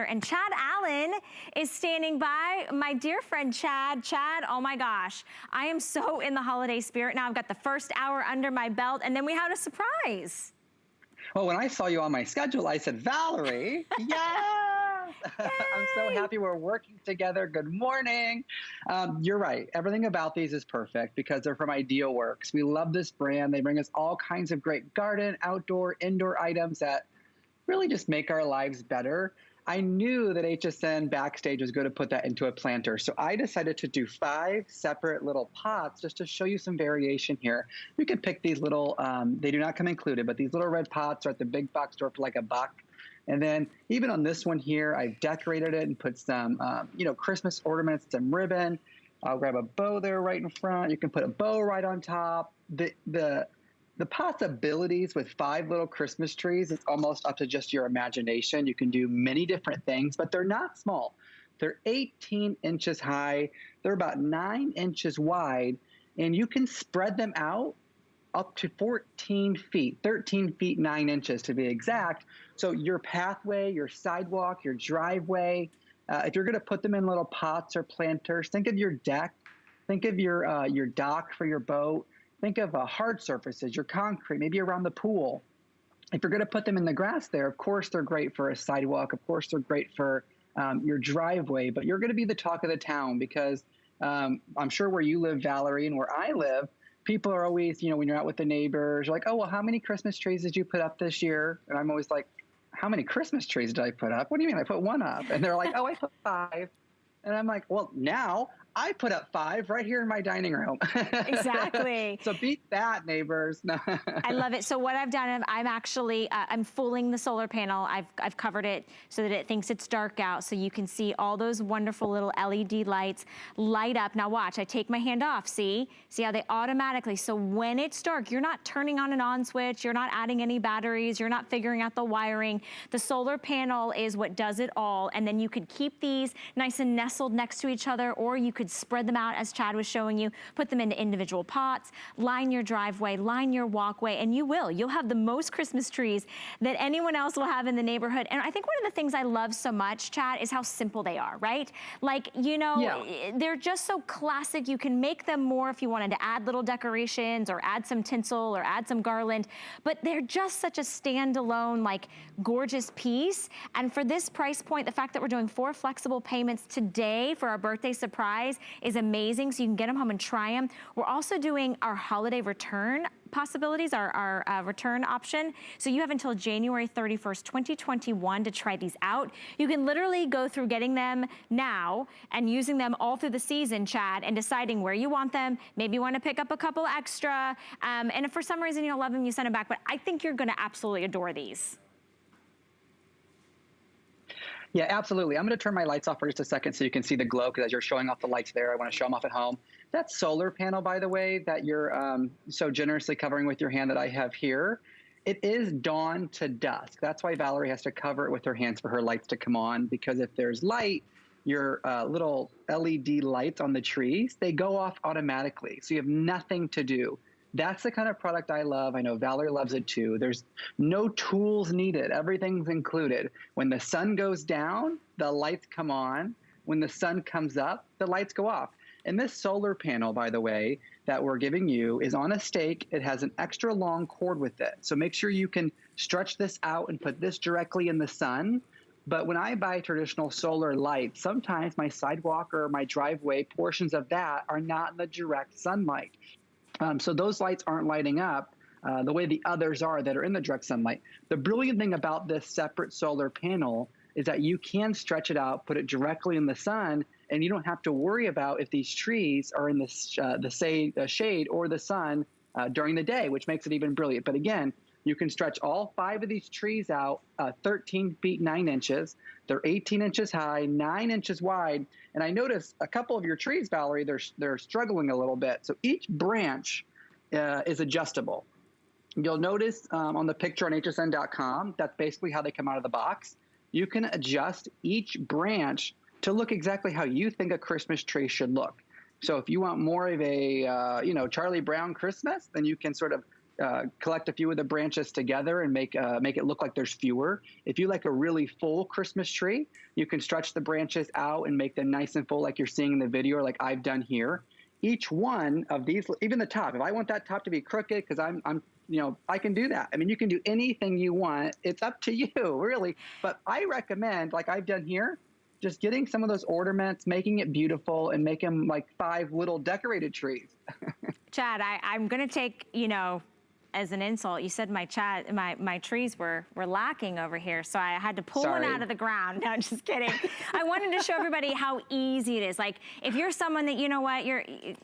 And Chad Allen is standing by. My dear friend Chad. Chad, oh my gosh, I am so in the holiday spirit now. I've got the first hour under my belt, and then we had a surprise. Well, when I saw you on my schedule, I said, Valerie, yes! I'm so happy we're working together. Good morning. You're right. Everything about these is perfect because they're from IdeaWorks. We love this brand. They bring us all kinds of great garden, outdoor, indoor items that really just make our lives better. I knew that HSN Backstage was going to put that into a planter. So I decided to do 5 separate little pots just to show you some variation here. You can pick these little, they do not come included, but these little red pots are at the big box store for like $1. And then even on this one here, I've decorated it and put some, Christmas ornaments, some ribbon. I'll grab a bow there right in front. You can put a bow right on top. The possibilities with 5 little Christmas trees, it's almost up to just your imagination. You can do many different things, but they're not small. They're 18 inches high. They're about 9 inches wide, and you can spread them out up to 14 feet, 13 feet, 9 inches to be exact. So your pathway, your sidewalk, your driveway, if you're gonna put them in little pots or planters, think of your deck, think of your dock for your boat. Think of hard surfaces, your concrete, maybe around the pool. If you're going to put them in the grass there, of course they're great for a sidewalk. Of course they're great for your driveway. But you're going to be the talk of the town because I'm sure where you live, Valerie, and where I live, people are always, when you're out with the neighbors, like, oh, well, how many Christmas trees did you put up this year? And I'm always like, how many Christmas trees did I put up? What do you mean? I put 1 up. And they're like, oh, I put 5. And I'm like, well, now I put up 5 right here in my dining room. Exactly. So beat that, neighbors. I love it. So what I've done, I'm actually, I'm fooling the solar panel. I've covered it so that it thinks it's dark out, so you can see all those wonderful little LED lights light up. Now watch, I take my hand off, see how they automatically, so when it's dark, you're not turning on an on switch, you're not adding any batteries, you're not figuring out the wiring. The solar panel is what does it all, and then you could keep these nice and nestled next to each other, or you could spread them out as Chad was showing you, put them into individual pots, line your driveway, line your walkway, and you'll have the most Christmas trees that anyone else will have in the neighborhood. And I think one of the things I love so much, Chad, is how simple they are, right? Like, they're just so classic. You can make them more if you wanted to add little decorations or add some tinsel or add some garland, but they're just such a standalone, like, gorgeous piece. And for this price point, the fact that we're doing 4 flexible payments today for our birthday surprise is amazing, so you can get them home and try them. We're also doing our holiday return possibilities, our return option. So you have until January 31st, 2021 to try these out. You can literally go through getting them now and using them all through the season, Chad, and deciding where you want them. Maybe you want to pick up a couple extra. And if for some reason you don't love them, you send them back. But I think you're going to absolutely adore these. Yeah, absolutely. I'm going to turn my lights off for just a second so you can see the glow, because as you're showing off the lights there, I want to show them off at home. That solar panel, by the way, that you're so generously covering with your hand that I have here, it is dawn to dusk. That's why Valerie has to cover it with her hands for her lights to come on, because if there's light, your little LED lights on the trees, they go off automatically. So you have nothing to do. That's the kind of product I love. I know Valerie loves it too. There's no tools needed. Everything's included. When the sun goes down, the lights come on. When the sun comes up, the lights go off. And this solar panel, by the way, that we're giving you is on a stake. It has an extra long cord with it. So make sure you can stretch this out and put this directly in the sun. But when I buy traditional solar lights, sometimes my sidewalk or my driveway, portions of that are not in the direct sunlight. So those lights aren't lighting up the way the others are that are in the direct sunlight. The brilliant thing about this separate solar panel is that you can stretch it out, put it directly in the sun, and you don't have to worry about if these trees are in the shade or the sun during the day, which makes it even brilliant. But again, you can stretch all 5 of these trees out 13 feet 9 inches. They're 18 inches high, 9 inches wide. And I noticed a couple of your trees, Valerie, they're struggling a little bit. So each branch is adjustable. You'll notice on the picture on hsn.com, that's basically how they come out of the box. You can adjust each branch to look exactly how you think a Christmas tree should look. So if you want more of a, Charlie Brown Christmas, then you can sort of collect a few of the branches together and make it look like there's fewer. If you like a really full Christmas tree, you can stretch the branches out and make them nice and full like you're seeing in the video or like I've done here. Each one of these, even the top, if I want that top to be crooked, because I'm I can do that. I mean, you can do anything you want. It's up to you, really. But I recommend, like I've done here, just getting some of those ornaments, making it beautiful, and make them like 5 little decorated trees. Chad, I'm going to take, as an insult, you said my trees were lacking over here, so I had to pull one out of the ground. No, just kidding. I wanted to show everybody how easy it is. Like, if you're someone that,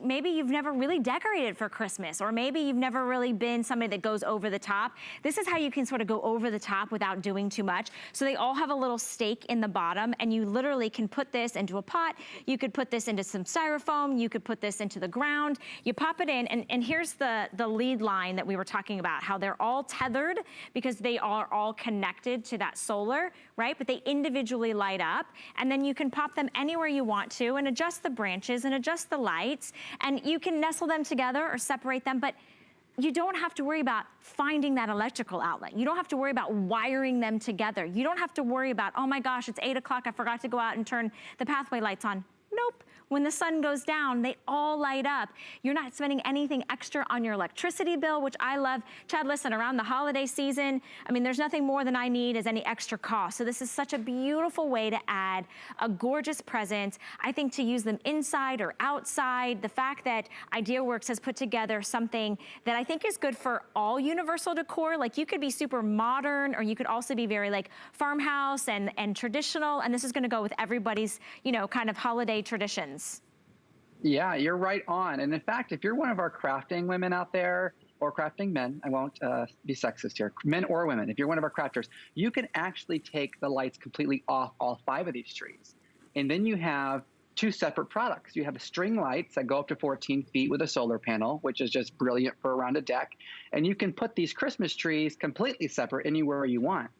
maybe you've never really decorated for Christmas, or maybe you've never really been somebody that goes over the top, this is how you can sort of go over the top without doing too much. So they all have a little stake in the bottom, and you literally can put this into a pot. You could put this into some styrofoam. You could put this into the ground. You pop it in, and here's the lead line that we were talking about, how they're all tethered because they are all connected to that solar, right? But they individually light up, and then you can pop them anywhere you want to and adjust the branches and adjust the lights, and you can nestle them together or separate them, but you don't have to worry about finding that electrical outlet. You don't have to worry about wiring them together. You don't have to worry about, oh my gosh, it's 8 o'clock, I forgot to go out and turn the pathway lights on. Nope. When the sun goes down, they all light up. You're not spending anything extra on your electricity bill, which I love. Chad, listen, around the holiday season, I mean, there's nothing more than I need as any extra cost. So this is such a beautiful way to add a gorgeous present. I think to use them inside or outside, the fact that IdeaWorks has put together something that I think is good for all universal decor. Like, you could be super modern, or you could also be very like farmhouse and traditional. And this is gonna go with everybody's, kind of holiday traditions. Yeah, you're right on. And in fact, if you're one of our crafting women out there, or crafting men, I won't be sexist here, men or women, if you're one of our crafters, you can actually take the lights completely off all 5 of these trees. And then you have 2 separate products. You have the string lights that go up to 14 feet with a solar panel, which is just brilliant for around a deck. And you can put these Christmas trees completely separate anywhere you want.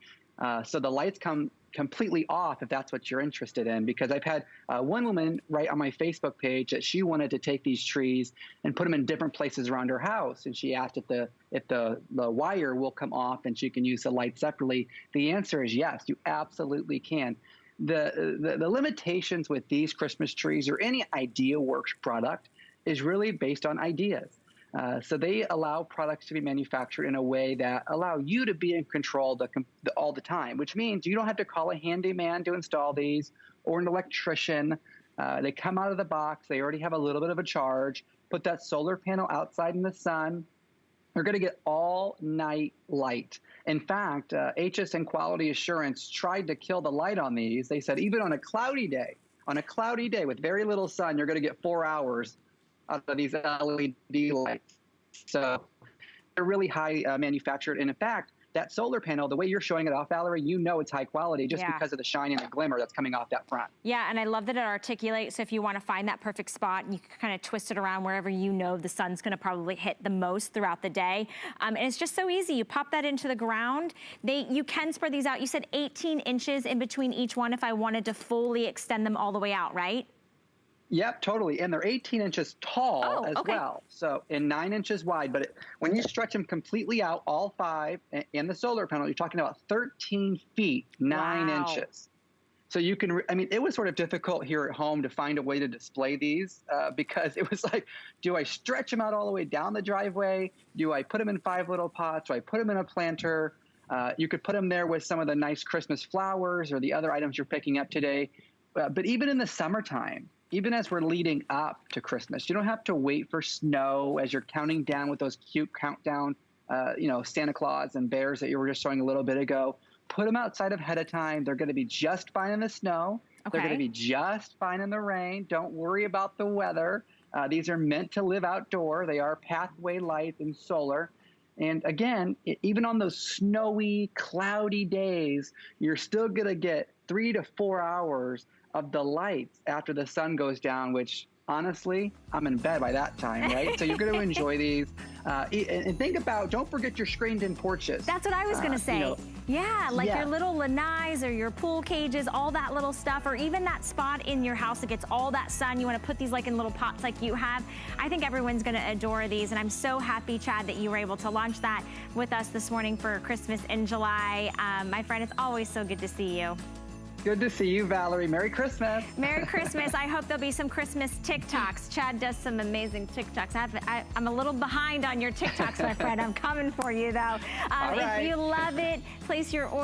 So the lights come completely off if that's what you're interested in, because I've had one woman write on my Facebook page that she wanted to take these trees and put them in different places around her house, and she asked if the wire will come off and she can use the light separately. The answer is yes, you absolutely can. The limitations with these Christmas trees or any IdeaWorks product is really based on ideas. So they allow products to be manufactured in a way that allow you to be in control all the time, which means you don't have to call a handyman to install these or an electrician. They come out of the box. They already have a little bit of a charge. Put that solar panel outside in the sun. You're going to get all night light. In fact, HSN Quality Assurance tried to kill the light on these. They said even on a cloudy day with very little sun, you're going to get 4 hours out of these LED lights. So they're really high manufactured. And in fact, that solar panel, the way you're showing it off, Valerie, it's high quality just because of the shine and the glimmer that's coming off that front. Yeah, and I love that it articulates. So if you want to find that perfect spot, you can kind of twist it around wherever the sun's going to probably hit the most throughout the day. And it's just so easy. You pop that into the ground. You can spread these out. You said 18 inches in between each one if I wanted to fully extend them all the way out, right? Yep, totally. And they're 18 inches tall as well. So, and 9 inches wide. But when you stretch them completely out, all 5 in the solar panel, you're talking about 13 feet, 9 inches. So you can, it was sort of difficult here at home to find a way to display these because it was like, do I stretch them out all the way down the driveway? Do I put them in 5 little pots? Do I put them in a planter? You could put them there with some of the nice Christmas flowers or the other items you're picking up today. But even in the summertime, even as we're leading up to Christmas, you don't have to wait for snow as you're counting down with those cute countdown, Santa Claus and bears that you were just showing a little bit ago. Put them outside ahead of time. They're going to be just fine in the snow. Okay. They're going to be just fine in the rain. Don't worry about the weather. These are meant to live outdoor. They are pathway lights and solar. And again, even on those snowy, cloudy days, you're still going to get 3 to 4 hours of the lights after the sun goes down, which honestly, I'm in bed by that time, right? So you're going to enjoy these. And think about, don't forget your screened-in porches. That's what I was going to say. Yeah, like your little lanais or your pool cages, all that little stuff, or even that spot in your house that gets all that sun. You want to put these like in little pots like you have. I think everyone's going to adore these, and I'm so happy, Chad, that you were able to launch that with us this morning for Christmas in July. My friend, it's always so good to see you. Good to see you, Valerie. Merry Christmas. Merry Christmas. I hope there'll be some Christmas TikToks. Chad does some amazing TikToks. I'm a little behind on your TikToks, my friend. I'm coming for you, though. If you love it, place your order.